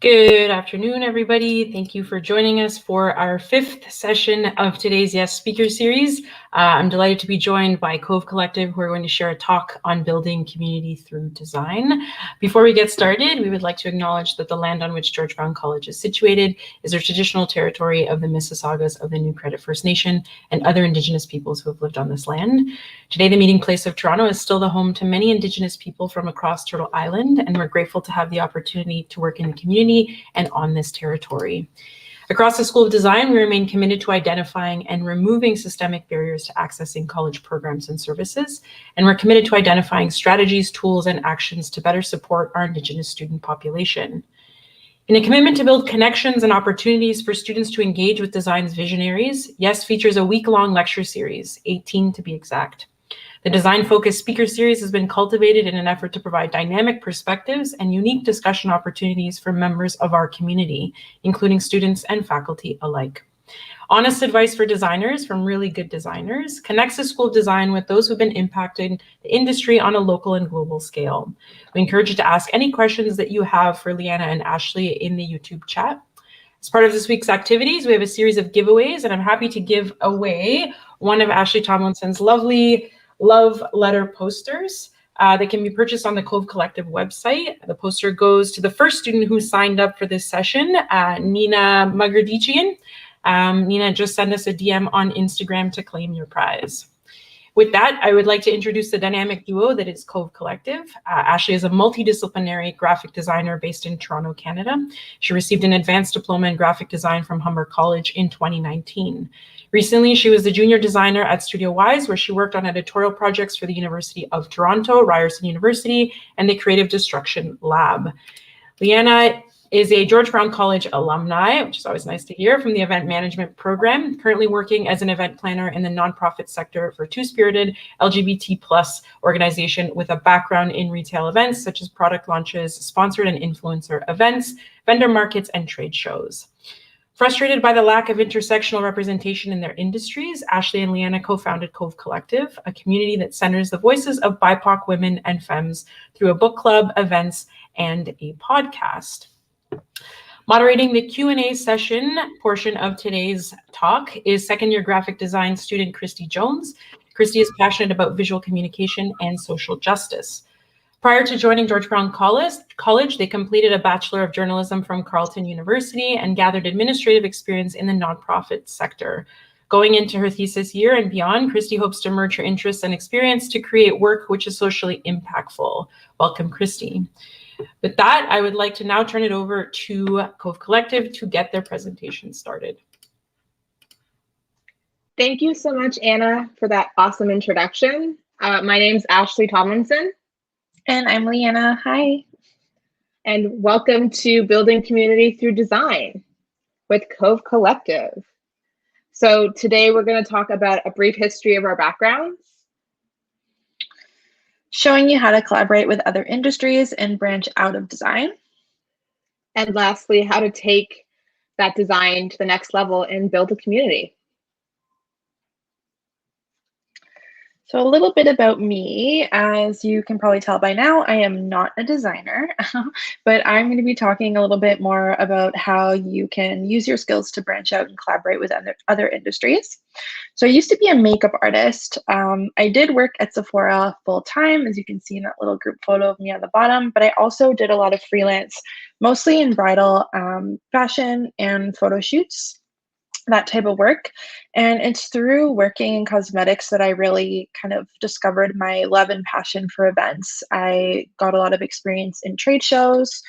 Good afternoon, everybody. Thank you for joining us for our fifth session of today's Yes Speaker series. I'm delighted to be joined by Cove Collective, who are going to share a talk on building community through design. Before we get started, we would like to acknowledge that the land on which George Brown College is situated is the traditional territory of the Mississaugas of the New Credit First Nation and other Indigenous peoples who have lived on this land. Today, the meeting place of Toronto is still the home to many Indigenous people from across Turtle Island, and we're grateful to have the opportunity to work in the community and on this territory. Across the School of Design, we remain committed to identifying and removing systemic barriers to accessing college programs and services, and we're committed to identifying strategies, tools, and actions to better support our Indigenous student population. In a commitment to build connections and opportunities for students to engage with design's visionaries, YES features a week-long lecture series, 18 to be exact. The design-focused speaker series has been cultivated in an effort to provide dynamic perspectives and unique discussion opportunities for members of our community, including students and faculty alike. Honest advice for designers from really good designers connects the School of Design with those who've been impacting the industry on a local and global scale. We encourage you to ask any questions that you have for Leanna and Ashley in the YouTube chat. As part of this week's activities, we have a series of giveaways, and I'm happy to give away one of Ashley Tomlinson's lovely love letter posters that can be purchased on the Cove Collective website. The poster goes to the first student who signed up for this session, Nina Mugardichian. Nina, just send us a DM on Instagram to claim your prize. With that, I would like to introduce the dynamic duo that is Cove Collective. Ashley is a multidisciplinary graphic designer based in Toronto, Canada. She received an advanced diploma in graphic design from Humber College in 2019. Recently, she was the junior designer at Studio Wise, where she worked on editorial projects for the University of Toronto, Ryerson University, and the Creative Destruction Lab. Leanna is a George Brown College alumni, which is always nice to hear, from the event management program, currently working as an event planner in the nonprofit sector for Two Spirited LGBT+ organization with a background in retail events such as product launches, sponsored and influencer events, vendor markets, and trade shows. Frustrated by the lack of intersectional representation in their industries, Ashley and Leanna co-founded Cove Collective, a community that centers the voices of BIPOC women and femmes through a book club, events, and a podcast. Moderating the Q&A session portion of today's talk is second-year graphic design student Christy Jones. Christy is passionate about visual communication and social justice. Prior to joining George Brown College, they completed a Bachelor of Journalism from Carleton University and gathered administrative experience in the nonprofit sector. Going into her thesis year and beyond, Christy hopes to merge her interests and experience to create work which is socially impactful. Welcome, Christy. With that, I would like to now turn it over to Cove Collective to get their presentation started. Thank you so much, Anna, for that awesome introduction. My name's Ashley Tomlinson. And I'm Leanna. Hi. And welcome to Building Community Through Design with Cove Collective. So today we're going to talk about a brief history of our backgrounds, showing you how to collaborate with other industries and branch out of design. And lastly, how to take that design to the next level and build a community. So a little bit about me. As you can probably tell by now, I am not a designer, but I'm going to be talking a little bit more about how you can use your skills to branch out and collaborate with other industries. So I used to be a makeup artist. I did work at Sephora full-time, as you can see in that little group photo of me on the bottom, but I also did a lot of freelance, mostly in bridal fashion and photo shoots, that type of work. And it's through working in cosmetics that I really kind of discovered my love and passion for events. I got a lot of experience in trade shows,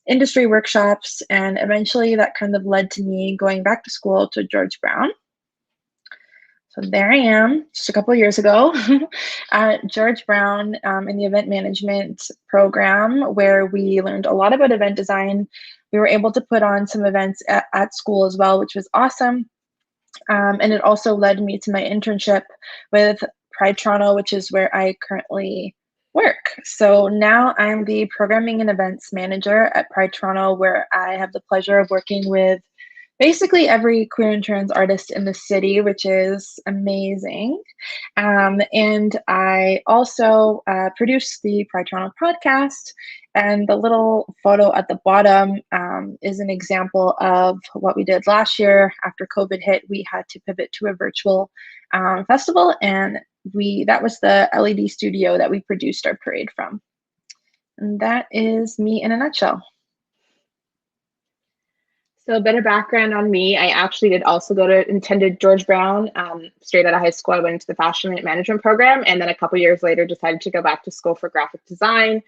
industry workshops, and eventually that kind of led to me going back to school to George Brown. So there I am, just a couple of years ago at George Brown in the event management program, where we learned a lot about event design. We were able to put on some events at school as well, which was awesome. And it also led me to my internship with Pride Toronto, which is where I currently work. So now I'm the programming and events manager at Pride Toronto, where I have the pleasure of working with basically every queer and trans artist in the city, which is amazing. And I also produced the Pride Toronto podcast. And the little photo at the bottom is an example of what we did last year. After COVID hit, we had to pivot to a virtual festival, and that was the LED studio that we produced our parade from. And that is me in a nutshell. So a bit of background on me. I actually did also attended George Brown straight out of high school. I went into the fashion management program, and then a couple years later decided to go back to school for graphic design.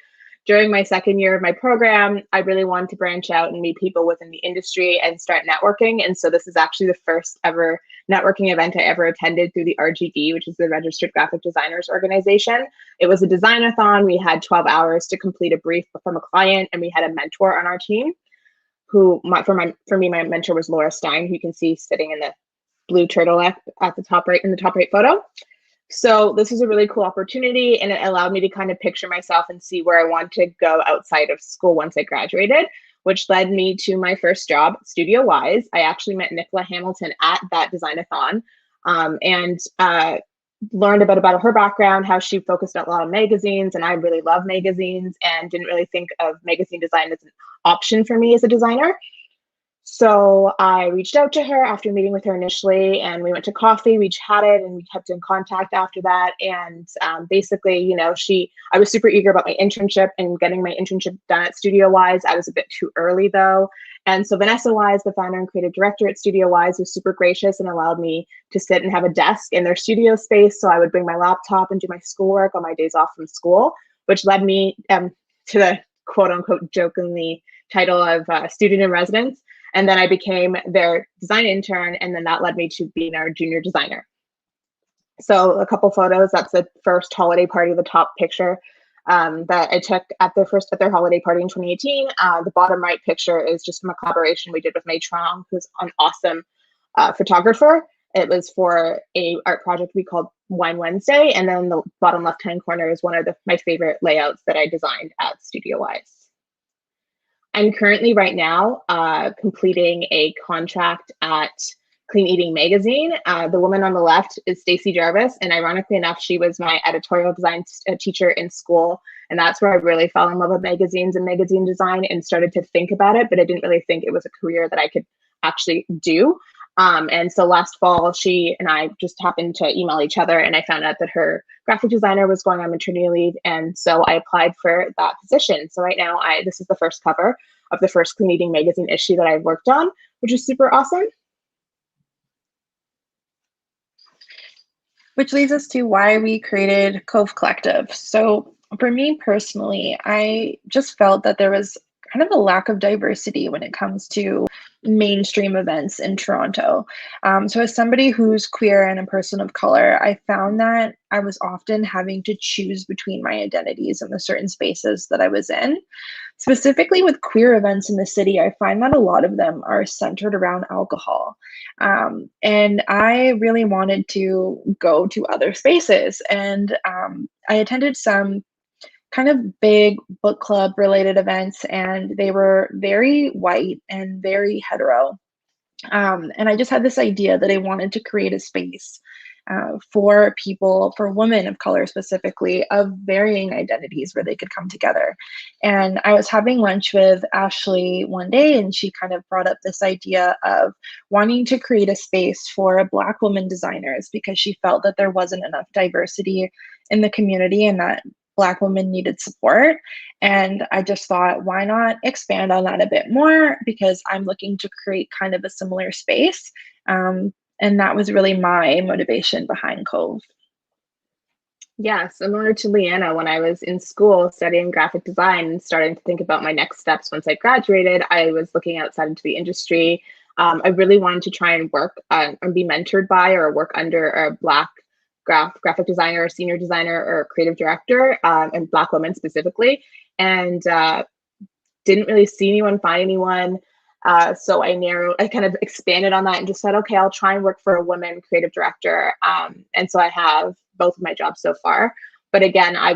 During my second year of my program, I really wanted to branch out and meet people within the industry and start networking. And so this is actually the first ever networking event I ever attended through the RGD, which is the Registered Graphic Designers Organization. It was a design-a-thon. We had 12 hours to complete a brief from a client, and we had a mentor on our team. For me, my mentor was Laura Stein, who you can see sitting in the blue turtleneck at the top right, in the top right photo. So this is a really cool opportunity, and it allowed me to kind of picture myself and see where I want to go outside of school once I graduated, which led me to my first job, Studio Wise. I actually met Nicola Hamilton at that design-a-thon, and learned a bit about her background, how she focused a lot on magazines, and I really love magazines and didn't really think of magazine design as an option for me as a designer. So I reached out to her after meeting with her initially, and we went to coffee, we chatted, and we kept in contact after that. And basically, you know, I was super eager about my internship and getting my internship done at Studio Wise. I was a bit too early though. And so Vanessa Wise, the founder and creative director at Studio Wise, was super gracious and allowed me to sit and have a desk in their studio space. So I would bring my laptop and do my schoolwork on my days off from school, which led me to the quote unquote jokingly title of student in residence. And then I became their design intern, and then that led me to being our junior designer. So a couple photos, that's the first holiday party, the top picture that I took at their holiday party in 2018. The bottom right picture is just from a collaboration we did with May Trong, who's an awesome photographer. It was for a art project we called Wine Wednesday. And then the bottom left-hand corner is one of my favorite layouts that I designed at Studio Wise. I'm currently right now completing a contract at Clean Eating Magazine. The woman on the left is Stacey Jarvis, and ironically enough, she was my editorial design teacher in school, and that's where I really fell in love with magazines and magazine design and started to think about it, but I didn't really think it was a career that I could actually do. And so last fall, she and I just happened to email each other, and I found out that her graphic designer was going on maternity leave, and so I applied for that position. So right now, this is the first cover of the first Clean Eating Magazine issue that I've worked on, which is super awesome. Which leads us to why we created Cove Collective. So for me personally, I just felt that there was kind of a lack of diversity when it comes to mainstream events in Toronto. So as somebody who's queer and a person of color, I found that I was often having to choose between my identities in the certain spaces that I was in. Specifically with queer events in the city, I find that a lot of them are centered around alcohol. And I really wanted to go to other spaces. And I attended some kind of big book club related events, and they were very white and very hetero. And I just had this idea that I wanted to create a space for people, for women of color specifically, of varying identities where they could come together. And I was having lunch with Ashley one day, and she kind of brought up this idea of wanting to create a space for Black women designers because she felt that there wasn't enough diversity in the community and that Black women needed support. And I just thought, why not expand on that a bit more? Because I'm looking to create kind of a similar space. And that was really my motivation behind Cove. Yeah, similar to Leanna, when I was in school studying graphic design and starting to think about my next steps once I graduated, I was looking outside into the industry. I really wanted to try and work and be mentored by or work under a Black graphic designer, or senior designer, or creative director, and Black women specifically, and didn't really see anyone, find anyone. So I kind of expanded on that and just said, okay, I'll try and work for a woman creative director. And so I have both of my jobs so far. But again, I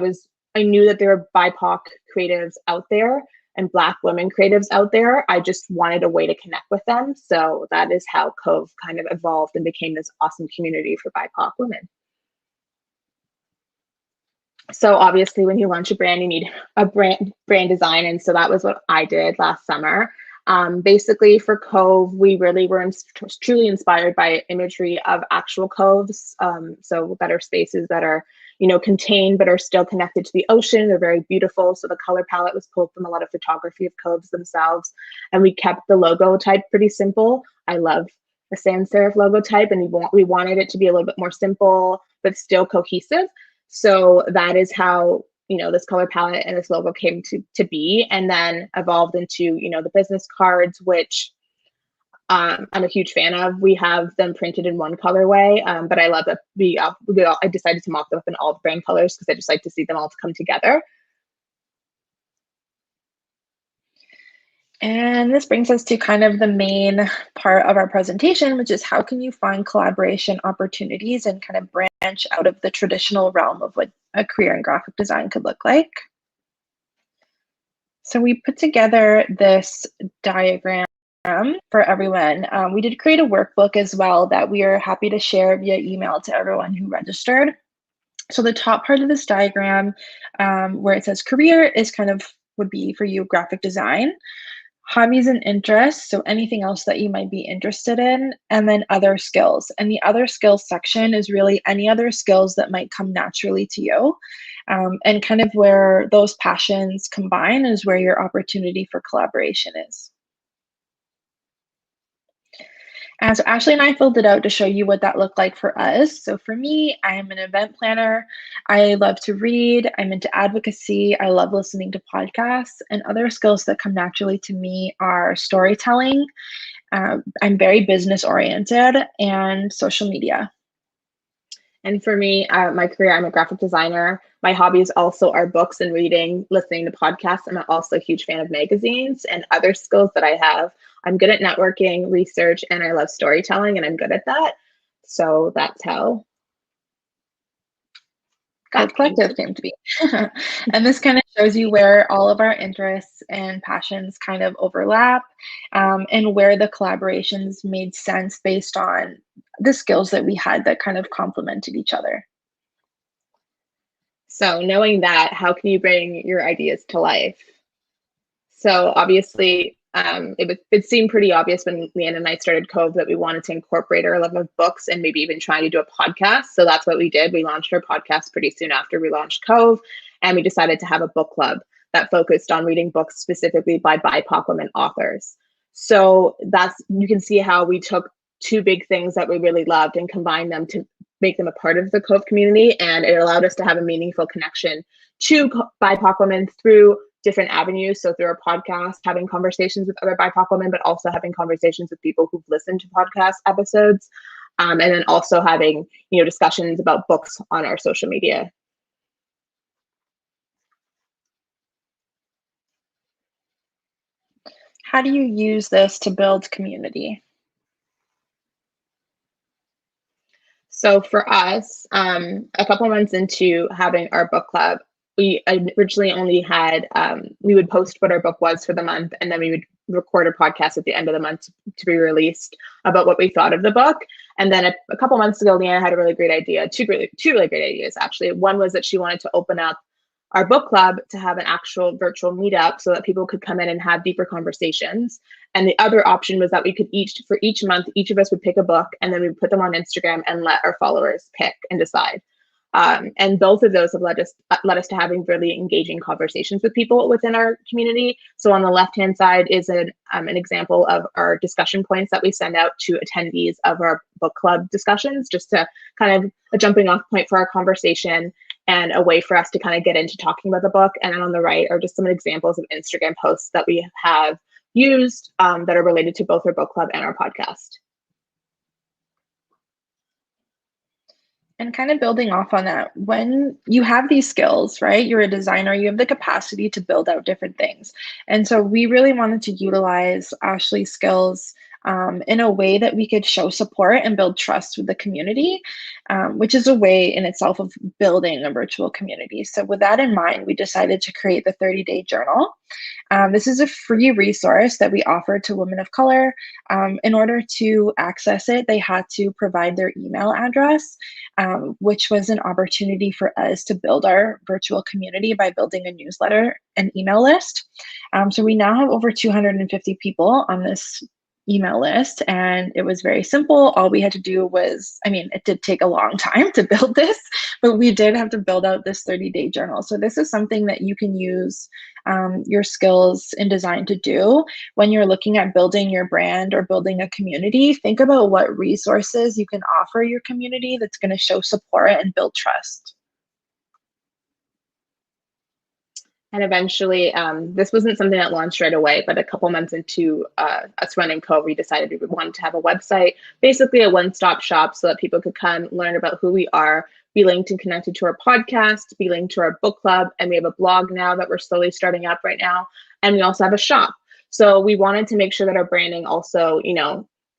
knew that there were BIPOC creatives out there, and Black women creatives out there. I just wanted a way to connect with them. So that is how Cove kind of evolved and became this awesome community for BIPOC women. So obviously when you launch a brand, you need a brand design. And so that was what I did last summer. Basically for Cove, we really were truly inspired by imagery of actual coves. So that are spaces that are, you know, contained, but are still connected to the ocean. They're very beautiful. So the color palette was pulled from a lot of photography of coves themselves. And we kept the logo type pretty simple. I love the sans serif logo type, and we wanted it to be a little bit more simple, but still cohesive. So that is how, you know, this color palette and this logo came to be, and then evolved into, you know, the business cards, which I'm a huge fan of. We have them printed in one colorway, but I love that I decided to mock them up in all the brand colors because I just like to see them all come together. And this brings us to kind of the main part of our presentation, which is how can you find collaboration opportunities and kind of branch out of the traditional realm of what a career in graphic design could look like. So we put together this diagram for everyone. We did create a workbook as well that we are happy to share via email to everyone who registered. So the top part of this diagram where it says career is kind of would be for you graphic design. Hobbies and interests, so anything else that you might be interested in, and then other skills. And the other skills section is really any other skills that might come naturally to you. And kind of where those passions combine is where your opportunity for collaboration is. And so Ashley and I filled it out to show you what that looked like for us. So for me, I am an event planner. I love to read. I'm into advocacy. I love listening to podcasts, and other skills that come naturally to me are storytelling. I'm very business oriented, and social media. And for me, my career, I'm a graphic designer. My hobbies also are books and reading, listening to podcasts. I'm also a huge fan of magazines, and other skills that I have. I'm good at networking, research, and I love storytelling, and I'm good at that. So that's how Cove Collective came to be. And this kind of shows you where all of our interests and passions kind of overlap, and where the collaborations made sense based on the skills that we had that kind of complemented each other. So knowing that, how can you bring your ideas to life? So obviously, it seemed pretty obvious when Leanne and I started Cove that we wanted to incorporate our love of books and maybe even try to do a podcast. So that's what we did. We launched our podcast pretty soon after we launched Cove, and we decided to have a book club that focused on reading books specifically by BIPOC women authors. So you can see how we took two big things that we really loved and combined them to make them a part of the Cove community, and it allowed us to have a meaningful connection to BIPOC women through different avenues. So through our podcast, having conversations with other BIPOC women, but also having conversations with people who've listened to podcast episodes, and then also having, you know, discussions about books on our social media. How do you use this to build community? So for us, a couple months into having our book club, we originally only had, we would post what our book was for the month, and then we would record a podcast at the end of the month to be released about what we thought of the book. And then a couple months ago, Leanna had a really great idea, two really great ideas, actually. One was that she wanted to open up our book club to have an actual virtual meetup so that people could come in and have deeper conversations. And the other option was that we could for each month, each of us would pick a book, and then we would put them on Instagram and let our followers pick and decide. And both of those have led us to having really engaging conversations with people within our community. So on the left-hand side is an example of our discussion points that we send out to attendees of our book club discussions, just to kind of a jumping off point for our conversation and a way for us to kind of get into talking about the book. And then on the right are just some examples of Instagram posts that we have used that are related to both our book club and our podcast. And kind of building off on that, when you have these skills, right, you're a designer, you have the capacity to build out different things. And so we really wanted to utilize Ashley's skills in a way that we could show support and build trust with the community, which is a way in itself of building a virtual community. So with that in mind, we decided to create the 30-day journal. This is a free resource that we offer to women of color. In order to access it, they had to provide their email address, which was an opportunity for us to build our virtual community by building a newsletter and email list. So we now have over 250 people on this email list, and it was very simple. All we had to do was, I mean, it did take a long time to build this, but we did have to build out this 30-day journal. So this is something that you can use your skills in design to do when you're looking at building your brand or building a community. Think about what resources you can offer your community that's going to show support and build trust. And eventually, this wasn't something that launched right away, but a couple months into us running Cove, we decided we wanted to have a website, basically a one-stop shop so that people could come learn about who we are, be linked and connected to our podcast, be linked to our book club, and we have a blog now that we're slowly starting up right now, and we also have a shop. So we wanted to make sure that our branding also,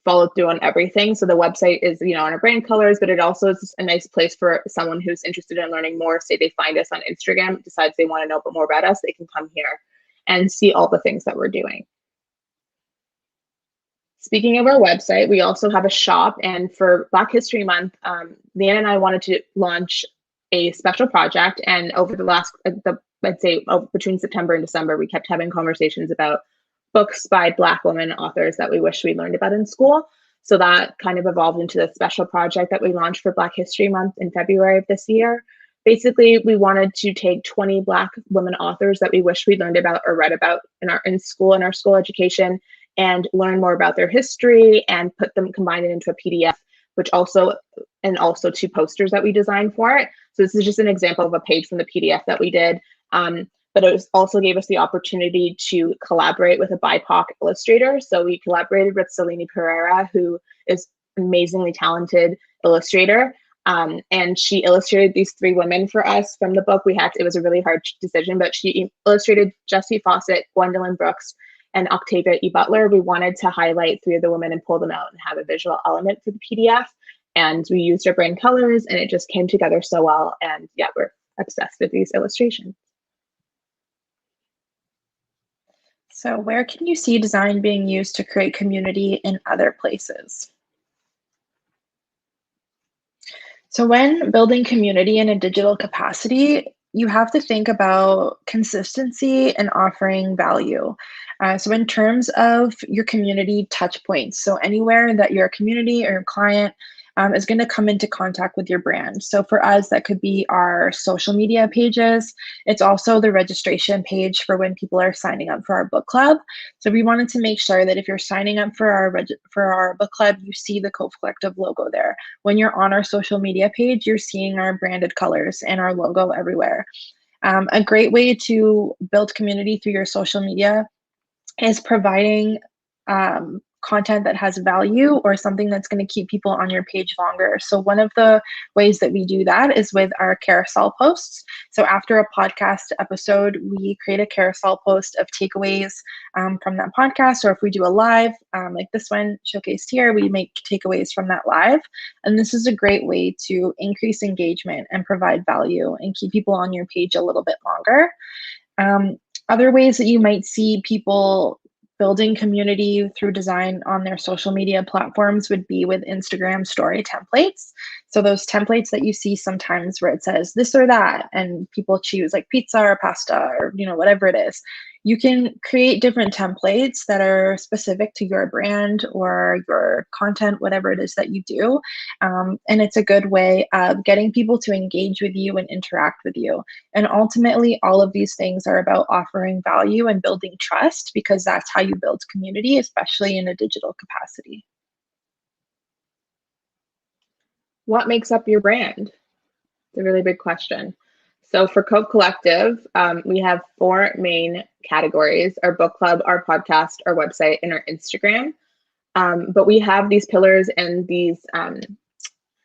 follow through on everything. So the website is, on our brand colors, but it also is a nice place for someone who's interested in learning more. Say they find us on Instagram, decides they want to know more about us, they can come here and see all the things that we're doing. Speaking of our website, we also have a shop, and for Black History Month, Leanne and I wanted to launch a special project, and over the last, I'd say between September and December, we kept having conversations about books by Black women authors that we wish we learned about in school. So that kind of evolved into the special project that we launched for Black History Month in February of this year. Basically, we wanted to take 20 Black women authors that we wish we learned about or read about in our school education, and learn more about their history and combine it into a PDF, also 2 posters that we designed for it. So this is just an example of a page from the PDF that we did. But it also gave us the opportunity to collaborate with a BIPOC illustrator. So we collaborated with Selene Pereira, who is an amazingly talented illustrator. And she illustrated these 3 women for us from the book. It was a really hard decision, but she illustrated Jessie Fawcett, Gwendolyn Brooks, and Octavia E. Butler. We wanted to highlight 3 of the women and pull them out and have a visual element for the PDF. And we used our brand colors, and it just came together so well. And yeah, we're obsessed with these illustrations. So where can you see design being used to create community in other places? So when building community in a digital capacity, you have to think about consistency and offering value. So in terms of your community touch points, so anywhere that your community or your client is going to come into contact with your brand. So for us, that could be our social media pages. It's also the registration page for when people are signing up for our book club. So we wanted to make sure that if you're signing up for our book club, you see the Cove Collective logo there. When you're on our social media page, you're seeing our branded colors and our logo everywhere. A great way to build community through your social media is providing content that has value or something that's going to keep people on your page longer. So one of the ways that we do that is with our carousel posts. So after a podcast episode, we create a carousel post of takeaways from that podcast, or if we do a live like this one showcased here, we make takeaways from that live. And this is a great way to increase engagement and provide value and keep people on your page a little bit longer. Other ways that you might see people building community through design on their social media platforms would be with Instagram story templates. So those templates that you see sometimes where it says this or that, and people choose like pizza or pasta or whatever it is. You can create different templates that are specific to your brand or your content, whatever it is that you do. And it's a good way of getting people to engage with you and interact with you. And ultimately, all of these things are about offering value and building trust, because that's how you build community, especially in a digital capacity. What makes up your brand? It's a really big question. So for Cove Collective, we have 4 main categories: our book club, our podcast, our website, and our Instagram. But we have these pillars and these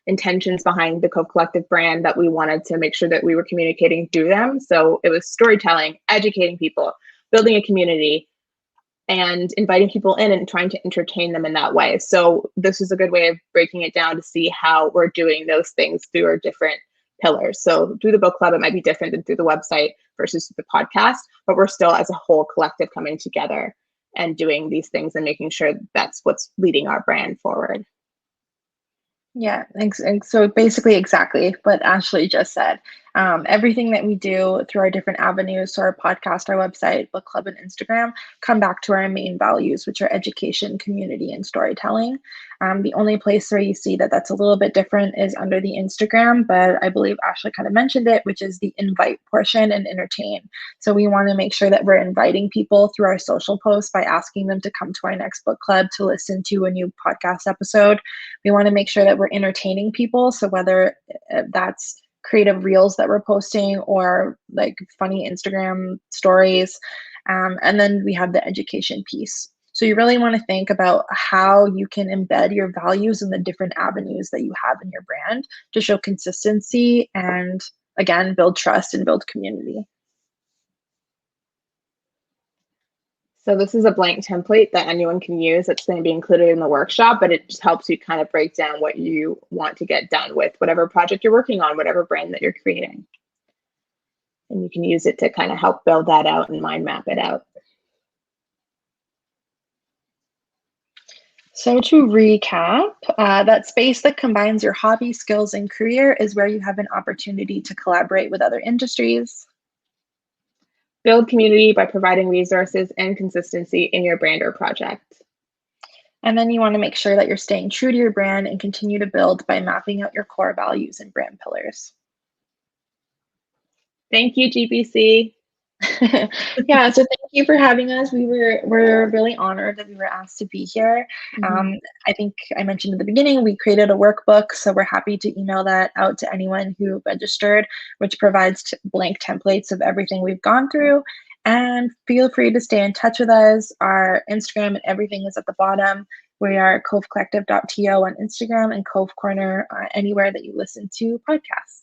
intentions behind the Cove Collective brand that we wanted to make sure that we were communicating through them. So it was storytelling, educating people, building a community, and inviting people in and trying to entertain them in that way. So this is a good way of breaking it down to see how we're doing those things through our different pillars. So through the book club, it might be different than through the website versus the podcast, but we're still as a whole collective coming together and doing these things and making sure that's what's leading our brand forward. Yeah, so basically exactly what Ashley just said. Everything that we do through our different avenues, so our podcast, our website, book club, and Instagram, come back to our main values, which are education, community, and storytelling. The only place where you see that that's a little bit different is under the Instagram, but I believe Ashley kind of mentioned it, which is the invite portion and entertain. So we want to make sure that we're inviting people through our social posts by asking them to come to our next book club to listen to a new podcast episode. We want to make sure that we're entertaining people. So whether that's creative reels that we're posting or like funny Instagram stories. And then we have the education piece. So you really want to think about how you can embed your values in the different avenues that you have in your brand to show consistency and, again, build trust and build community. So this is a blank template that anyone can use. It's going to be included in the workshop, but it just helps you kind of break down what you want to get done with whatever project you're working on, whatever brand that you're creating. And you can use it to kind of help build that out and mind map it out. So to recap, that space that combines your hobby, skills, and career is where you have an opportunity to collaborate with other industries. Build community by providing resources and consistency in your brand or project. And then you want to make sure that you're staying true to your brand and continue to build by mapping out your core values and brand pillars. Thank you, GBC. Yeah, so thank you for having us. We're really honored that we were asked to be here. I think I mentioned at the beginning, we created a workbook, so we're happy to email that out to anyone who registered, which provides blank templates of everything we've gone through. And feel free to stay in touch with us. Our Instagram and everything is at the bottom. We are covecollective.to on Instagram and Cove Corner anywhere that you listen to podcasts.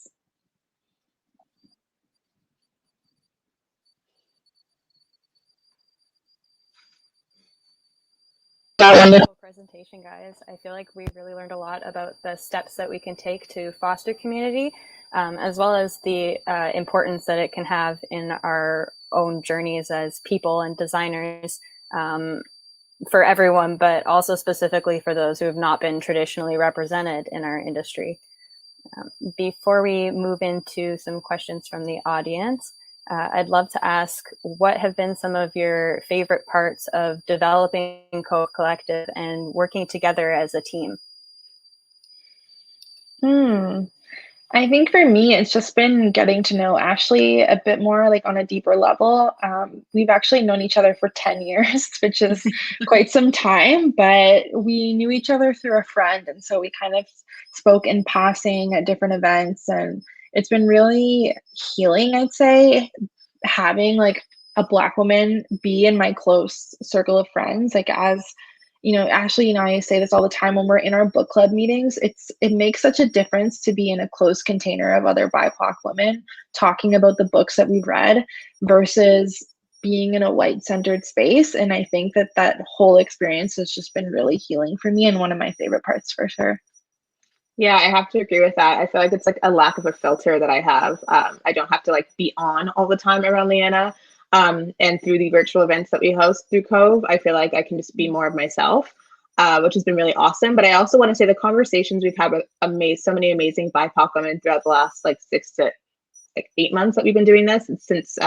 Wonderful presentation, guys. I feel like we really learned a lot about the steps that we can take to foster community, as well as the importance that it can have in our own journeys as people and designers for everyone, but also specifically for those who have not been traditionally represented in our industry. Before we move into some questions from the audience, I'd love to ask, what have been some of your favorite parts of developing Cove Collective and working together as a team? I think for me, it's just been getting to know Ashley a bit more, like on a deeper level. We've actually known each other for 10 years, which is quite some time, but we knew each other through a friend. And so we kind of spoke in passing at different events. And it's been really healing, I'd say, having like a Black woman be in my close circle of friends. Like, as you know, Ashley and I say this all the time when we're in our book club meetings. It makes such a difference to be in a closed container of other BIPOC women talking about the books that we've read versus being in a white-centered space. And I think that whole experience has just been really healing for me and one of my favorite parts for sure. Yeah, I have to agree with that. I feel like it's like a lack of a filter that I have. I don't have to like be on all the time around Leanna. And through the virtual events that we host through Cove, I feel like I can just be more of myself, which has been really awesome. But I also want to say the conversations we've had with so many amazing BIPOC women throughout the last like 6 to 8 months that we've been doing this, since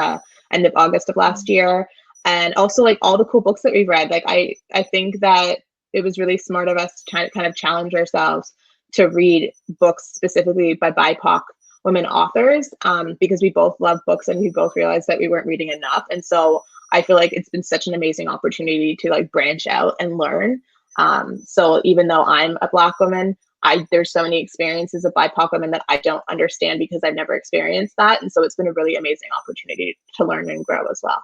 end of August of last year. And also like all the cool books that we've read. Like I think that it was really smart of us to kind of challenge ourselves to read books specifically by BIPOC women authors, because we both love books and we both realized that we weren't reading enough. And so I feel like it's been such an amazing opportunity to like branch out and learn. So even though I'm a Black woman, there's so many experiences of BIPOC women that I don't understand because I've never experienced that. And so it's been a really amazing opportunity to learn and grow as well.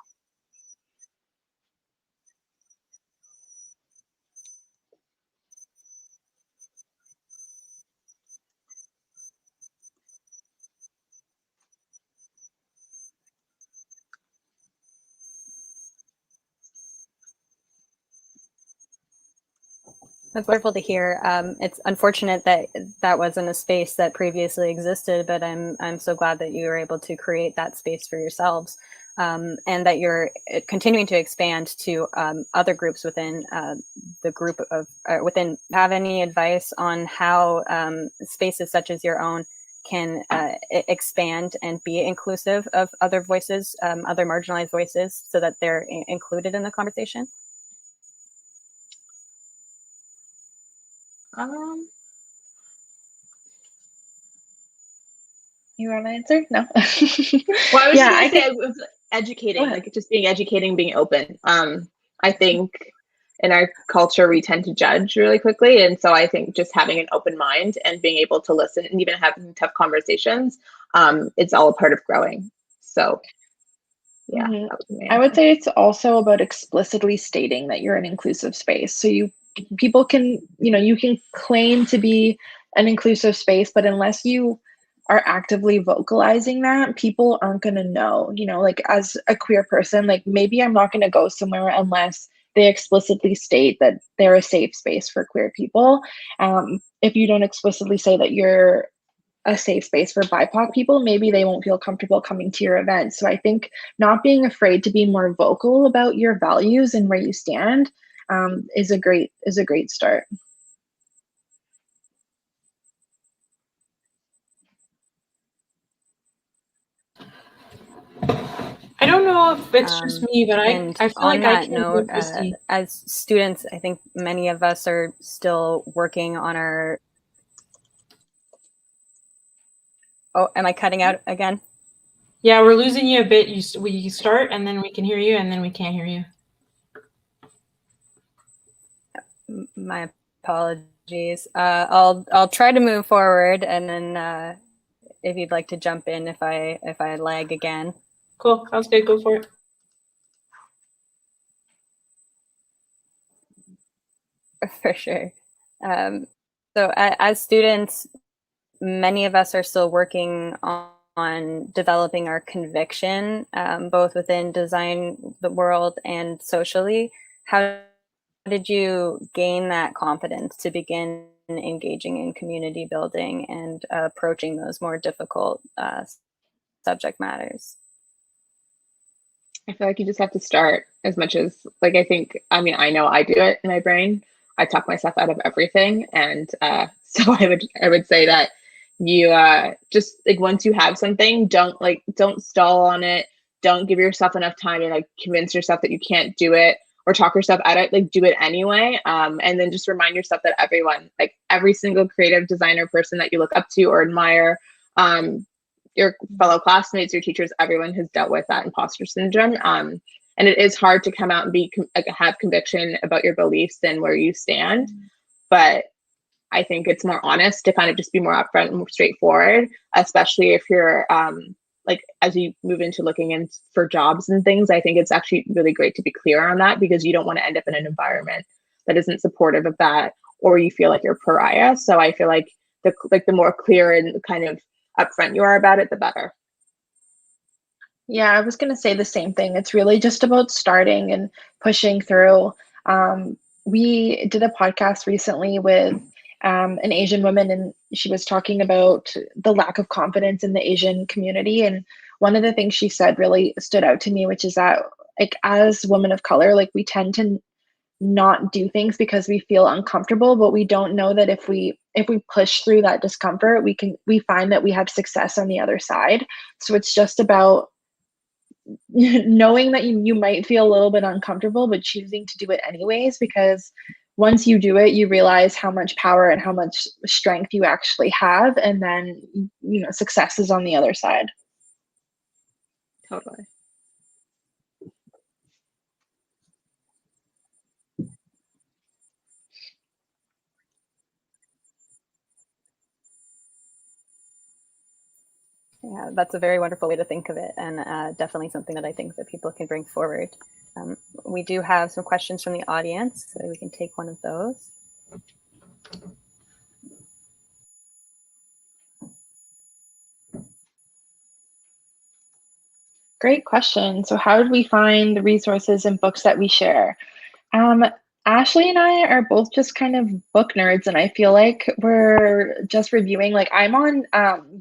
That's wonderful to hear. It's unfortunate that that wasn't a space that previously existed, but I'm so glad that you were able to create that space for yourselves, and that you're continuing to expand to other groups within the group of within. Have any advice on how spaces such as your own can expand and be inclusive of other voices, other marginalized voices, so that they're included in the conversation? You want to answer? No. Well, I was Yeah, just I gonna say think it was educating, like just being educating, being open. I think in our culture we tend to judge really quickly, and so I think just having an open mind and being able to listen and even having tough conversations, it's all a part of growing. So yeah, Mhm. that was my I would answer. say it's also about explicitly stating that you're an inclusive space. So people can, you can claim to be an inclusive space, but unless you are actively vocalizing that, people aren't going to know. Like as a queer person, like maybe I'm not going to go somewhere unless they explicitly state that they're a safe space for queer people. If you don't explicitly say that you're a safe space for BIPOC people, maybe they won't feel comfortable coming to your event. So I think not being afraid to be more vocal about your values and where you stand is a great start. I don't know if it's just me, but And I feel on like I that can't note, move to see. as students, I think many of us are still working on our. Oh, am I cutting out again? Yeah, we're losing you a bit. We start and then we can hear you and then we can't hear you. My apologies. I'll try to move forward, and then if you'd like to jump in if I lag again. Cool. Sounds good. Go for it. For sure. So as students, many of us are still working on developing our conviction, both within design the world and socially. How did you gain that confidence to begin engaging in community building and approaching those more difficult subject matters? I feel like you just have to start as much as like I know I do it in my brain. I talk myself out of everything, and so I would say that you just like once you have something, don't stall on it. Don't give yourself enough time to like convince yourself that you can't do it or talk yourself out of it. Like do it anyway, and then just remind yourself that every single creative designer person that you look up to or admire, your fellow classmates, your teachers, everyone has dealt with that imposter syndrome. And it is hard to come out and have conviction about your beliefs and where you stand. But I think it's more honest to kind of just be more upfront and more straightforward, especially if you're as you move into looking in for jobs and things. I think it's actually really great to be clear on that because you don't want to end up in an environment that isn't supportive of that, or you feel like you're a pariah. So I feel like the more clear and kind of upfront you are about it, the better. Yeah, I was going to say the same thing. It's really just about starting and pushing through. We did a podcast recently with an Asian woman, and she was talking about the lack of confidence in the Asian community. And one of the things she said really stood out to me, which is that like as women of color, like we tend to not do things because we feel uncomfortable, but we don't know that if we push through that discomfort, we find that we have success on the other side. So it's just about knowing that you might feel a little bit uncomfortable, but choosing to do it anyways, because once you do it, you realize how much power and how much strength you actually have. And then, success is on the other side. Totally. Yeah, that's a very wonderful way to think of it, and definitely something that I think that people can bring forward. We do have some questions from the audience, so we can take one of those. Great question. So how did we find the resources and books that we share? Ashley and I are both just kind of book nerds, and I feel like we're just reviewing. Like I'm on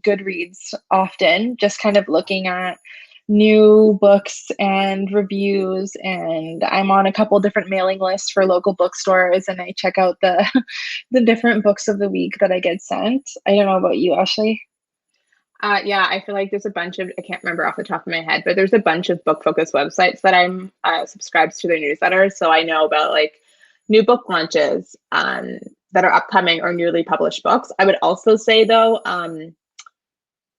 Goodreads often, just kind of looking at new books and reviews, and I'm on a couple different mailing lists for local bookstores, and I check out the the different books of the week that I get sent. I don't know about you, Ashley. Yeah, I feel like there's a bunch of, I can't remember off the top of my head, but there's a bunch of book focused websites that I'm subscribed to their newsletters. So I know about like new book launches that are upcoming or newly published books. I would also say though,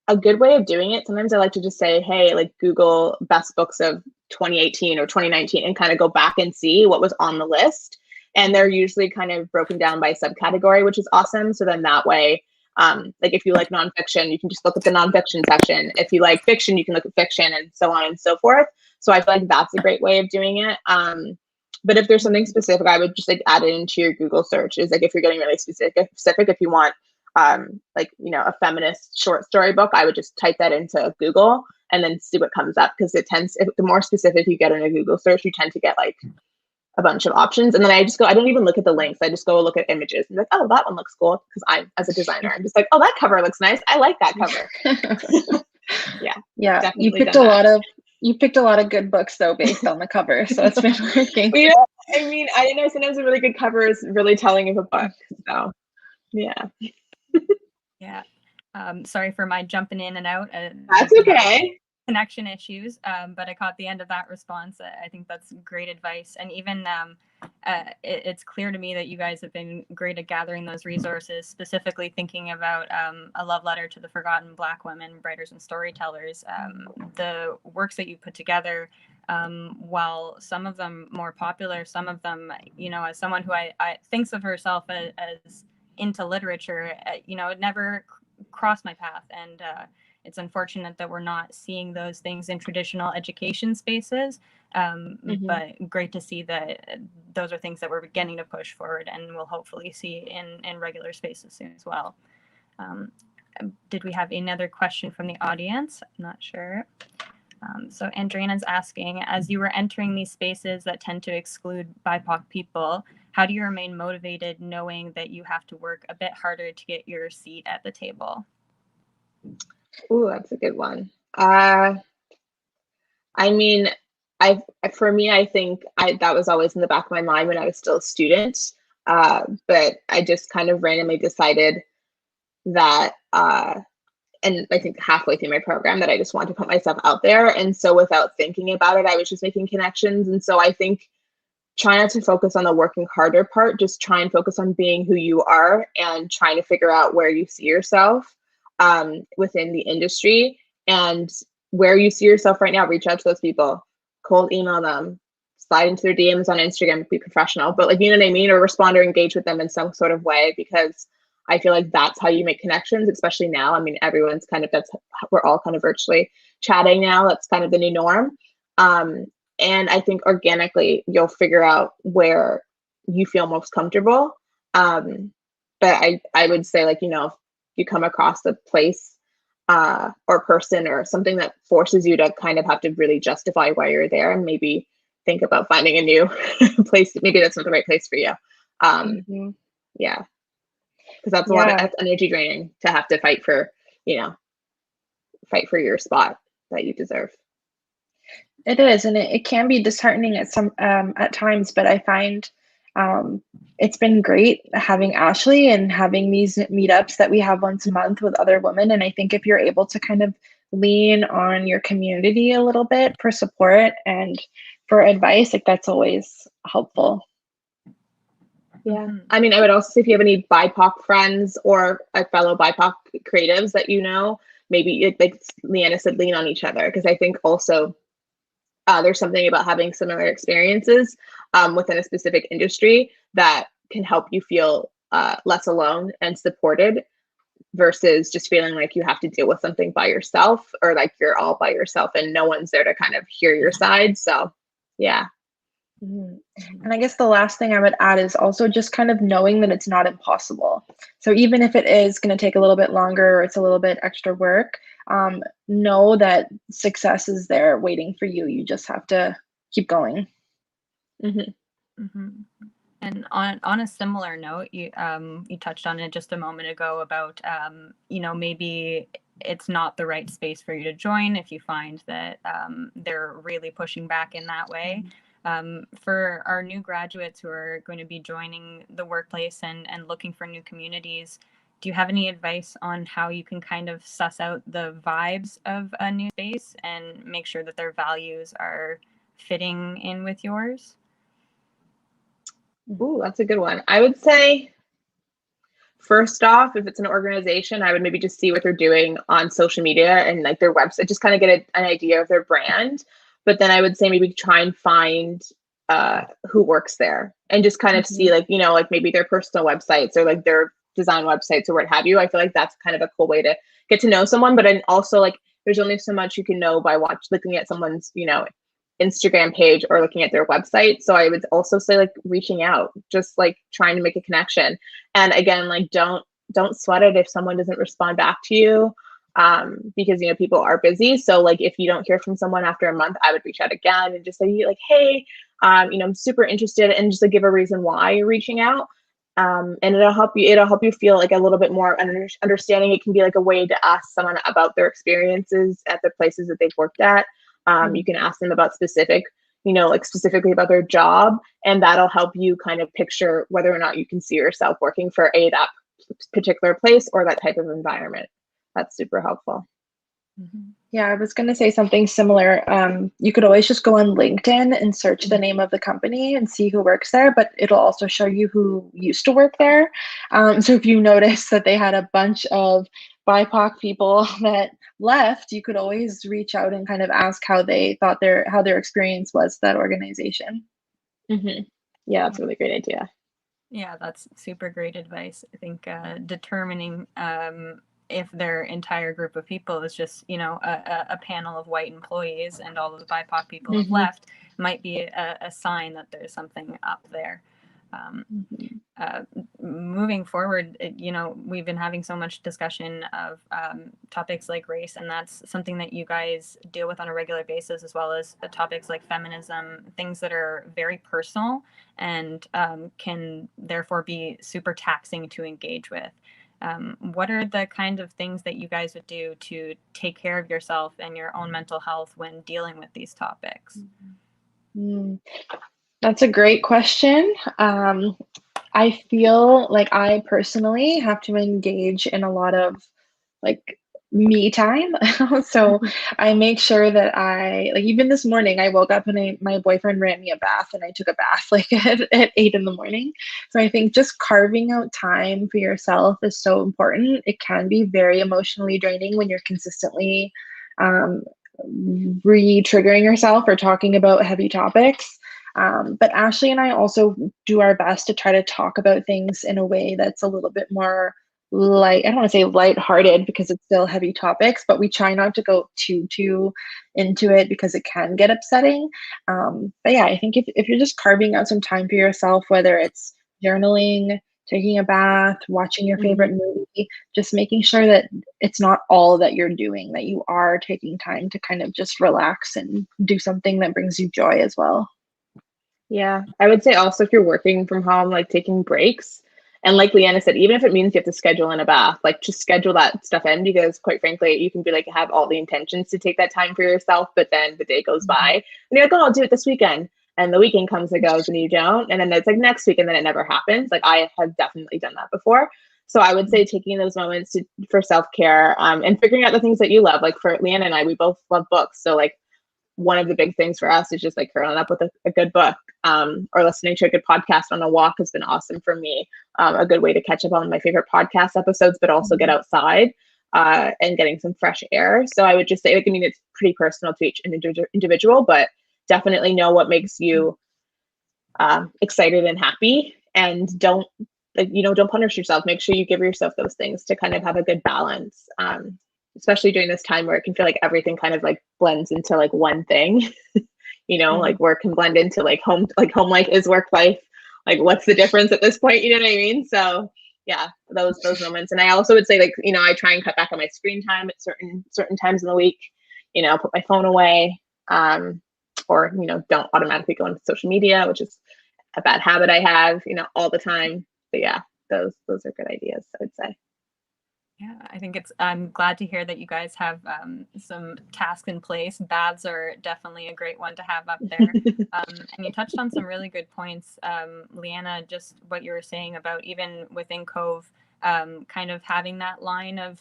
a good way of doing it, sometimes I like to just say, hey, like Google best books of 2018 or 2019 and kind of go back and see what was on the list. And they're usually kind of broken down by subcategory, which is awesome. So then that way, like if you like nonfiction, you can just look at the nonfiction section. If you like fiction, you can look at fiction and so on and so forth. So I feel like that's a great way of doing it. But if there's something specific, I would just like add it into your Google search. Is like if you're getting really specific, if you want like, you know, a feminist short story book, I would just type that into Google and then see what comes up, because it tends, if the more specific you get in a Google search, you tend to get like a bunch of options. And then I just go, I don't even look at the links. I just go look at images and like, oh, that one looks cool. Because I'm, as a designer, I'm just like, oh, that cover looks nice. I like that cover. Yeah, you picked a lot of good books though based on the cover, so it's been working. Well, yeah, I mean, I know sometimes a really good cover is really telling of a book. So yeah. Yeah. Sorry for my jumping in and out. That's okay. Connection issues, but I caught the end of that response. I think that's great advice. And even it's clear to me that you guys have been great at gathering those resources, specifically thinking about a love letter to the forgotten Black women, writers and storytellers. The works that you put together, while some of them more popular, some of them, you know, as someone who I thinks of herself as into literature, you know, it never crossed my path. And it's unfortunate that we're not seeing those things in traditional education spaces, but great to see that those are things that we're beginning to push forward and we'll hopefully see in regular spaces soon as well. Did we have another question from the audience? I'm not sure. So Andreana's asking, as you were entering these spaces that tend to exclude BIPOC people, how do you remain motivated knowing that you have to work a bit harder to get your seat at the table? Ooh, that's a good one. I mean, for me, I think that was always in the back of my mind when I was still a student. But I just kind of randomly decided that, and I think halfway through my program, that I just wanted to put myself out there. And so without thinking about it, I was just making connections. And so I think try not to focus on the working harder part, just try and focus on being who you are and trying to figure out where you see yourself within the industry, and where you see yourself right now. Reach out to those people, cold email them, slide into their DMs on Instagram, be professional, but like, you know what I mean? Or respond or engage with them in some sort of way, because I feel like that's how you make connections, especially now. I mean, everyone's kind of, we're all kind of virtually chatting now. That's kind of the new norm. And I think organically you'll figure out where you feel most comfortable. But I would say, like, you know, if you come across a place or person or something that forces you to kind of have to really justify why you're there, and maybe think about finding a new place. Maybe that's not the right place for you. Yeah. Because that's a lot of, that's energy draining to have to fight for, you know, fight for your spot that you deserve. It is, and it can be disheartening at times, but I find it's been great having Ashley and having these meetups that we have once a month with other women. And I think if you're able to kind of lean on your community a little bit for support and for advice, like that's always helpful. Yeah. I mean, I would also say if you have any BIPOC friends or a fellow BIPOC creatives that, you know, maybe like Leanna said, lean on each other. Because I think also there's something about having similar experiences within a specific industry that can help you feel less alone and supported, versus just feeling like you have to deal with something by yourself, or like you're all by yourself and no one's there to kind of hear your side. So yeah. And I guess the last thing I would add is also just kind of knowing that it's not impossible. So even if it is going to take a little bit longer or it's a little bit extra work, know that success is there waiting for you. You just have to keep going. And on a similar note, you touched on it just a moment ago about maybe it's not the right space for you to join if you find that they're really pushing back in that way. For our new graduates who are going to be joining the workplace and looking for new communities, do you have any advice on how you can kind of suss out the vibes of a new space and make sure that their values are fitting in with yours? Ooh, that's a good one. I would say, first off, if it's an organization, I would maybe just see what they're doing on social media and like their website, just kind of get an idea of their brand. But then I would say maybe try and find who works there and just kind of see like, like maybe their personal websites or like their design websites or what have you. I feel like that's kind of a cool way to get to know someone. But then also like there's only so much you can know by looking at someone's, Instagram page or looking at their website. So I would also say like reaching out, just like trying to make a connection. And again, like don't sweat it if someone doesn't respond back to you, because people are busy. So like if you don't hear from someone after a month, I would reach out again and just say like, hey, I'm super interested, and just like give a reason why you're reaching out. And it'll help you feel like a little bit more understanding. It can be like a way to ask someone about their experiences at the places that they've worked at. You can ask them about specifically about their job, and that'll help you kind of picture whether or not you can see yourself working for that particular place or that type of environment. That's super helpful. Yeah, I was going to say something similar. You could always just go on LinkedIn and search the name of the company and see who works there, but it'll also show you who used to work there. So if you notice that they had a bunch of BIPOC people that left, you could always reach out and kind of ask how they thought how their experience was that organization. Yeah, that's a really great idea. Yeah, that's super great advice. I think determining if their entire group of people is just, a panel of white employees and all of the BIPOC people have left might be a sign that there's something up there. Moving forward, we've been having so much discussion of topics like race, and that's something that you guys deal with on a regular basis, as well as topics like feminism, things that are very personal and can therefore be super taxing to engage with. What are the kind of things that you guys would do to take care of yourself and your own mental health when dealing with these topics? That's a great question. I feel like I personally have to engage in a lot of like me time. So I make sure that even this morning, I woke up and my boyfriend ran me a bath and I took a bath like at 8 in the morning. So I think just carving out time for yourself is so important. It can be very emotionally draining when you're consistently re-triggering yourself or talking about heavy topics. But Ashley and I also do our best to try to talk about things in a way that's a little bit more light. I don't want to say lighthearted because it's still heavy topics, but we try not to go too into it because it can get upsetting. But yeah, I think if you're just carving out some time for yourself, whether it's journaling, taking a bath, watching your favorite movie, just making sure that it's not all that you're doing, that you are taking time to kind of just relax and do something that brings you joy as well. Yeah, I would say also if you're working from home, like taking breaks. And like Leanna said, even if it means you have to schedule in a bath, like just schedule that stuff in, because quite frankly, you can be like, have all the intentions to take that time for yourself, but then the day goes by and you're like, oh, I'll do it this weekend. And the weekend comes and goes and you don't. And then it's like next week and then it never happens. Like I have definitely done that before. So I would say taking those moments for self-care and figuring out the things that you love. Like for Leanna and I, we both love books. So like one of the big things for us is just like curling up with a good book or listening to a good podcast on a walk has been awesome for me. A good way to catch up on my favorite podcast episodes, but also get outside and getting some fresh air. So I would just say, it's pretty personal to each individual, but definitely know what makes you excited and happy, and don't punish yourself. Make sure you give yourself those things to kind of have a good balance. Especially during this time where it can feel like everything kind of like blends into like one thing, like work can blend into like home life is work life. Like what's the difference at this point? You know what I mean? So yeah, those moments. And I also would say like, I try and cut back on my screen time at certain times in the week, put my phone away, or, don't automatically go into social media, which is a bad habit I have, all the time. But yeah, those are good ideas, I would say. Yeah, I think I'm glad to hear that you guys have some tasks in place. Baths are definitely a great one to have up there. And you touched on some really good points, Leanna, just what you were saying about even within Cove, kind of having that line of,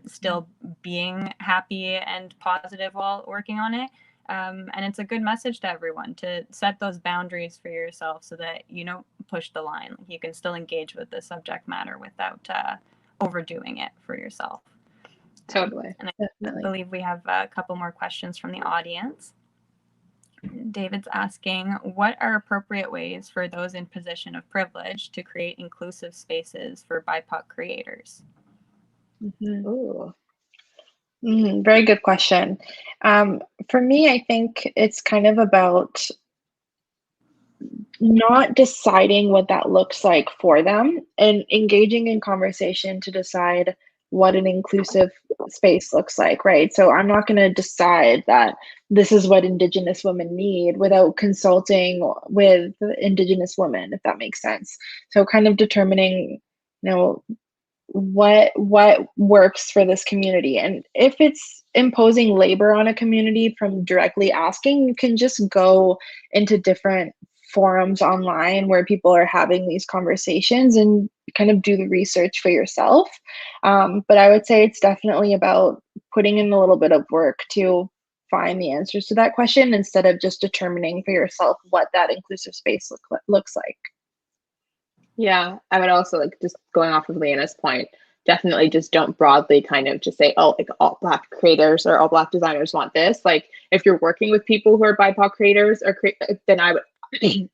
still being happy and positive while working on it. And it's a good message to everyone to set those boundaries for yourself so that you don't push the line. You can still engage with the subject matter without overdoing it for yourself. Totally. And I believe we have a couple more questions from the audience. David's asking, what are appropriate ways for those in position of privilege to create inclusive spaces for BIPOC creators? Ooh. Very good question. For me, I think it's kind of about not deciding what that looks like for them and engaging in conversation to decide what an inclusive space looks like, right? So I'm not going to decide that this is what Indigenous women need without consulting with Indigenous women, if that makes sense. So kind of determining, what works for this community. And if it's imposing labor on a community from directly asking, you can just go into different forums online where people are having these conversations and kind of do the research for yourself. But I would say it's definitely about putting in a little bit of work to find the answers to that question instead of just determining for yourself what that inclusive space looks like. Yeah, I would also, like, just going off of Leanna's point, definitely just don't broadly kind of just say, oh, like all Black creators or all Black designers want this. Like, if you're working with people who are BIPOC creators, then I would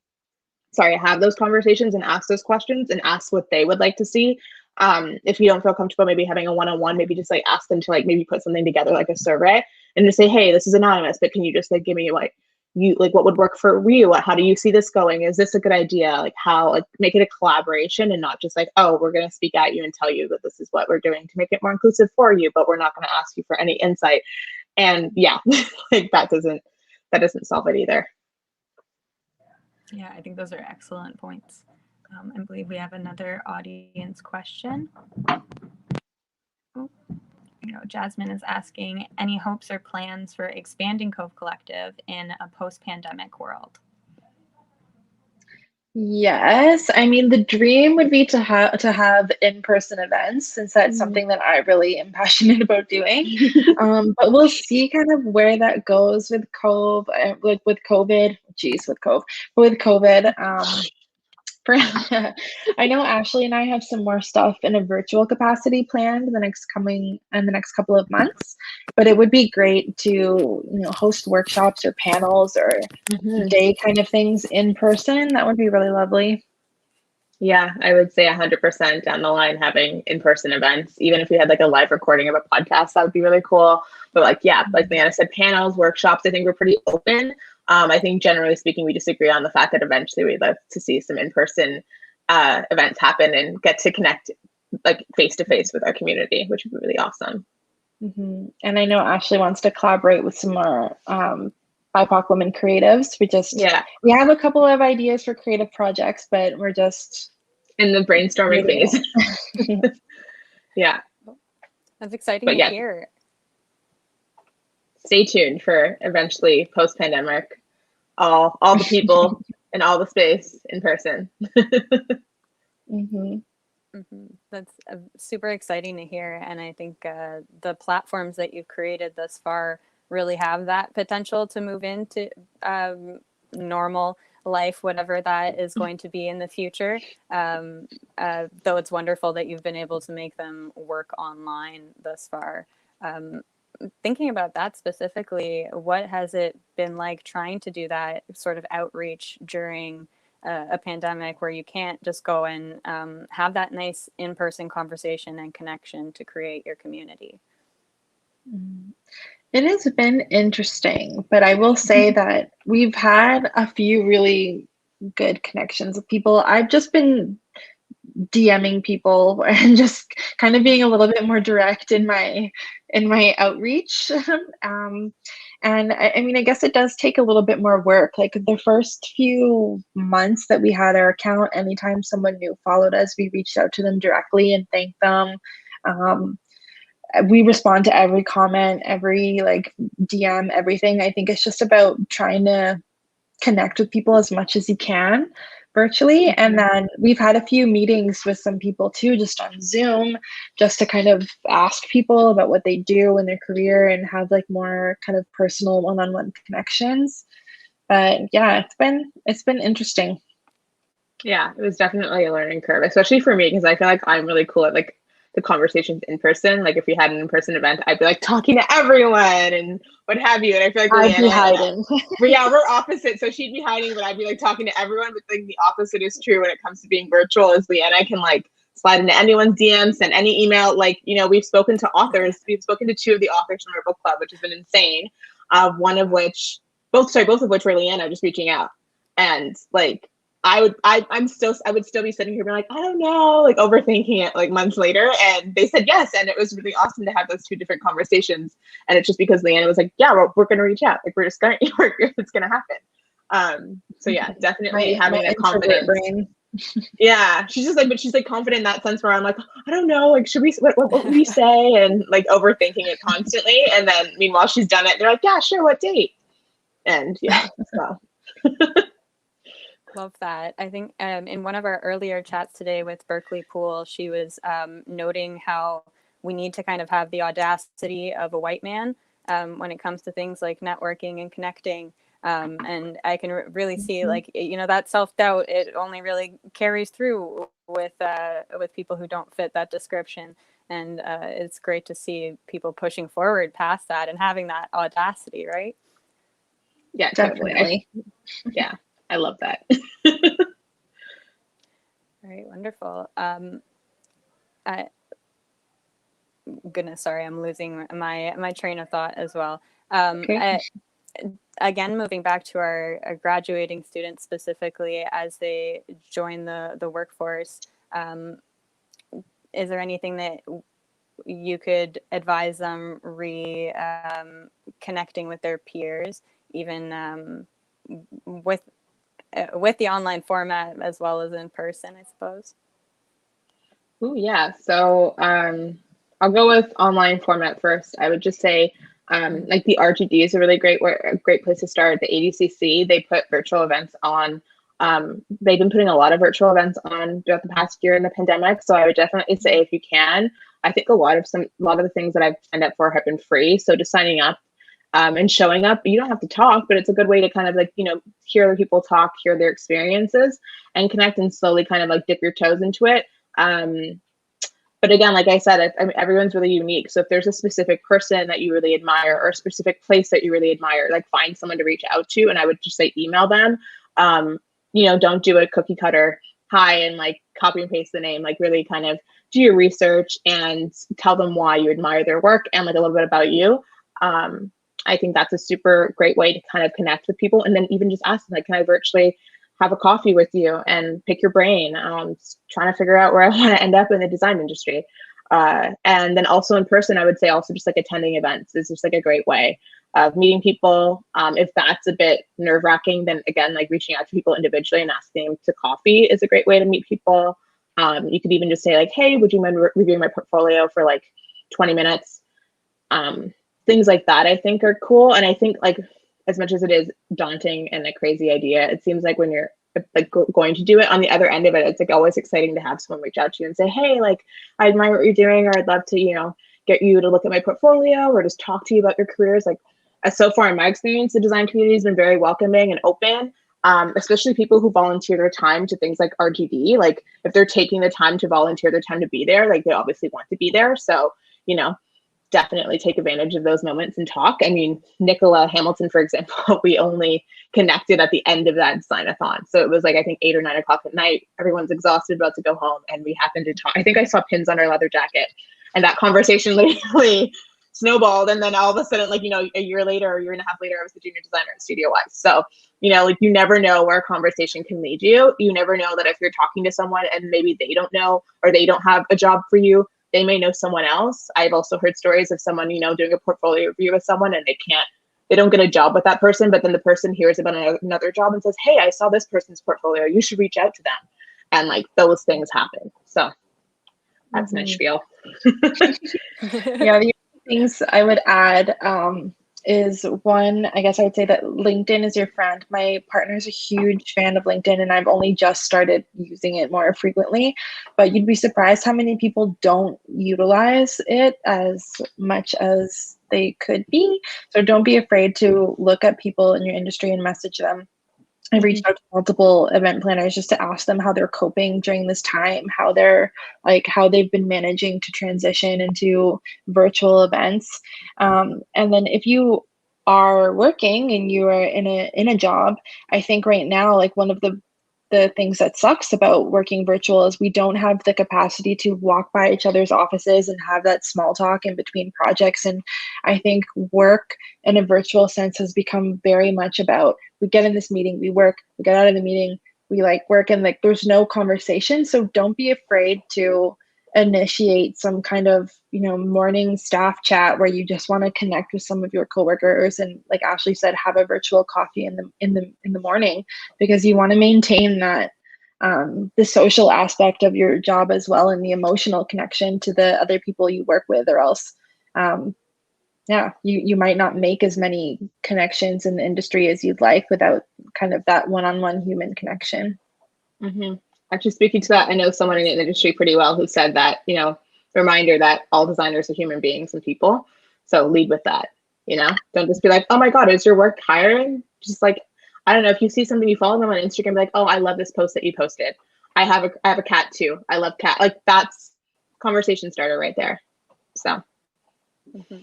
have those conversations and ask those questions and ask what they would like to see. If you don't feel comfortable maybe having a one-on-one, maybe just like ask them to like maybe put something together like a survey and just say, hey, this is anonymous, but can you just like give me what would work for you? How do you see this going? Is this a good idea? Like, how, like, make it a collaboration and not just like, oh, we're going to speak at you and tell you that this is what we're doing to make it more inclusive for you, but we're not going to ask you for any insight. And yeah, like that doesn't solve it either. Yeah, I think those are excellent points. I believe we have another audience question. Jasmine is asking, any hopes or plans for expanding Cove Collective in a post-pandemic world? Yes, I mean the dream would be to have in-person events, since that's something that I really am passionate about doing. But we'll see kind of where that goes with Cove, with COVID. Geez, with COVID. I know Ashley and I have some more stuff in a virtual capacity planned in the next couple of months, but it would be great to host workshops or panels or day kind of things in person. That would be really lovely. Yeah, I would say 100% down the line having in-person events, even if we had like a live recording of a podcast, that would be really cool. But like Leanna said, panels, workshops, I think we're pretty open. I think generally speaking, we just agree on the fact that eventually we'd love to see some in-person events happen and get to connect like face-to-face with our community, which would be really awesome. And I know Ashley wants to collaborate with some more BIPOC women creatives. We have a couple of ideas for creative projects, but we're just in the brainstorming phase. Yeah. That's exciting to hear. Stay tuned for eventually post-pandemic, all the people and all the space in person. That's super exciting to hear. And I think the platforms that you've created thus far really have that potential to move into normal life, whatever that is going to be in the future. Though it's wonderful that you've been able to make them work online thus far. Thinking about that specifically, what has it been like trying to do that sort of outreach during a pandemic where you can't just go and have that nice in-person conversation and connection to create your community? It has been interesting, but I will say that we've had a few really good connections with people. I've just been DMing people and just kind of being a little bit more direct in my outreach. And I mean, I guess it does take a little bit more work. Like the first few months that we had our account, anytime someone new followed us, we reached out to them directly and thanked them. We respond to every comment, every like DM, everything. I think it's just about trying to connect with people as much as you can virtually. And then we've had a few meetings with some people too, just on Zoom, just to kind of ask people about what they do in their career and have like more kind of personal one-on-one connections. But yeah, it's been interesting. Yeah, it was definitely a learning curve, especially for me, because I feel like I'm really cool at like the conversations in person. Like if we had an in-person event, I'd be like talking to everyone and what have you. And I feel like I'd be Leanna, hiding. we're opposite. So she'd be hiding, but I'd be like talking to everyone. But like the opposite is true when it comes to being virtual. Is Leanna can like slide into anyone's DM, send any email. Like, you know, we've spoken to authors. We've spoken to 2 of the authors from our book club, which has been insane. One of which, both of which were Leanna just reaching out. And like, I would still be sitting here being like, I don't know, like overthinking it like months later. And they said yes. And it was really awesome to have those 2 different conversations. And it's just because Leanna was like, yeah, we're going to reach out. Like, it's going to happen. So yeah, definitely having that confidence. Brain. Yeah. She's just like confident in that sense where I'm like, I don't know, like, what would we say? And like overthinking it constantly. And then meanwhile, she's done it. They're like, yeah, sure. What date? And yeah, so. Love that. I think in one of our earlier chats today with Berkeley Pool, she was noting how we need to kind of have the audacity of a white man when it comes to things like networking and connecting. And I can really see, like, you know, that self-doubt, it only really carries through with people who don't fit that description. And it's great to see people pushing forward past that and having that audacity, right? Yeah, definitely. Yeah. I love that. Right, wonderful. Goodness, sorry, I'm losing my train of thought as well. Okay. Again, moving back to our graduating students specifically as they join the workforce, is there anything that you could advise them connecting with their peers, even with the online format as well as in person, I suppose? Oh yeah. So I'll go with online format first. I would just say like the RGD is a really great place to start. The ADCC, they put virtual events on. They've been putting a lot of virtual events on throughout the past year in the pandemic. So I would definitely say if you can, I think a lot of the things that I've signed up for have been free. So just signing up and showing up, you don't have to talk, but it's a good way to kind of like, you know, hear other people talk, hear their experiences and connect and slowly kind of like dip your toes into it. But again, like I said, I mean, everyone's really unique. So if there's a specific person that you really admire or a specific place that you really admire, like find someone to reach out to. And I would just say email them. You know, don't do a cookie cutter hi and like copy and paste the name, like really kind of do your research and tell them why you admire their work and like a little bit about you. I think that's a super great way to kind of connect with people. And then even just ask them, like, can I virtually have a coffee with you and pick your brain, trying to figure out where I want to end up in the design industry. And then also in person, I would say also just like attending events is just like a great way of meeting people. If that's a bit nerve wracking, then again, like reaching out to people individually and asking them to coffee is a great way to meet people. You could even just say like, hey, would you mind reviewing my portfolio for like 20 minutes? Things like that I think are cool. And I think like as much as it is daunting and a crazy idea, it seems like when you're like going to do it on the other end of it, it's like always exciting to have someone reach out to you and say, hey, like I admire what you're doing, or I'd love to, you know, get you to look at my portfolio or just talk to you about your careers. Like so far in my experience, the design community has been very welcoming and open, especially people who volunteer their time to things like RGD. Like if they're taking the time to volunteer their time to be there, like they obviously want to be there. So, you know, definitely take advantage of those moments and talk. I mean, Nicola Hamilton, for example, we only connected at the end of that design-a-thon. So it was like, I think 8 or 9 o'clock at night, everyone's exhausted, about to go home. And we happened to talk. I think I saw pins on her leather jacket and that conversation literally snowballed. And then all of a sudden, like, you know, a year later or a year and a half later, I was the junior designer at Studio Wise. So, you know, like you never know where a conversation can lead you. You never know that if you're talking to someone and maybe they don't know, or they don't have a job for you, they may know someone else. I've also heard stories of someone, you know, doing a portfolio review with someone and they can't they don't get a job with that person, but then the person hears about another job and says, hey, I saw this person's portfolio, you should reach out to them. And like those things happen. So that's my spiel. Yeah, the things I would add is one, I guess I would say that LinkedIn is your friend. My partner's a huge fan of LinkedIn, and I've only just started using it more frequently, but you'd be surprised how many people don't utilize it as much as they could be. So don't be afraid to look at people in your industry and message them. I've reached out to multiple event planners just to ask them how they're coping during this time, how they've been managing to transition into virtual events. And then if you are working and you are in a job, I think right now, like one of the things that sucks about working virtual is we don't have the capacity to walk by each other's offices and have that small talk in between projects. And I think work in a virtual sense has become very much about, we get in this meeting, we work, we get out of the meeting, we like work, and like there's no conversation. So don't be afraid to initiate some kind of, morning staff chat where you just want to connect with some of your coworkers, and like Ashley said, have a virtual coffee in the morning, because you want to maintain that the social aspect of your job as well, and the emotional connection to the other people you work with, or else you might not make as many connections in the industry as you'd like without kind of that one-on-one human connection. Actually, speaking to that, I know someone in the industry pretty well who said that, reminder that all designers are human beings and people. So lead with that, don't just be like, oh my God, is your work hiring? Just like, I don't know, if you see something, you follow them on Instagram, be like, oh, I love this post that you posted. I have a cat too. I love cat. Like that's conversation starter right there. So. Yeah.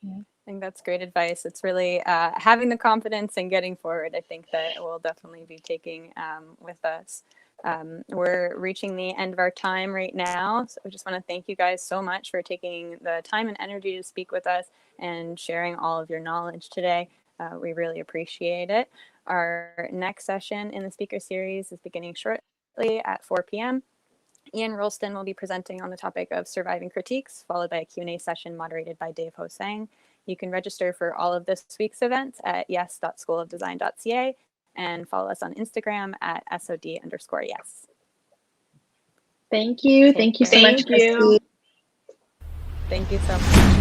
I think that's great advice. It's really having the confidence and getting forward. I think that we'll definitely be taking with us. We're reaching the end of our time right now. So I just want to thank you guys so much for taking the time and energy to speak with us and sharing all of your knowledge today. We really appreciate it. Our next session in the speaker series is beginning shortly at 4 p.m. Ian Rolston will be presenting on the topic of surviving critiques, followed by a Q&A session moderated by Dave Hosang. You can register for all of this week's events at yes.schoolofdesign.ca and follow us on Instagram at SOD_yes. Thank you. Thank you so much, Christy. Thank you so much.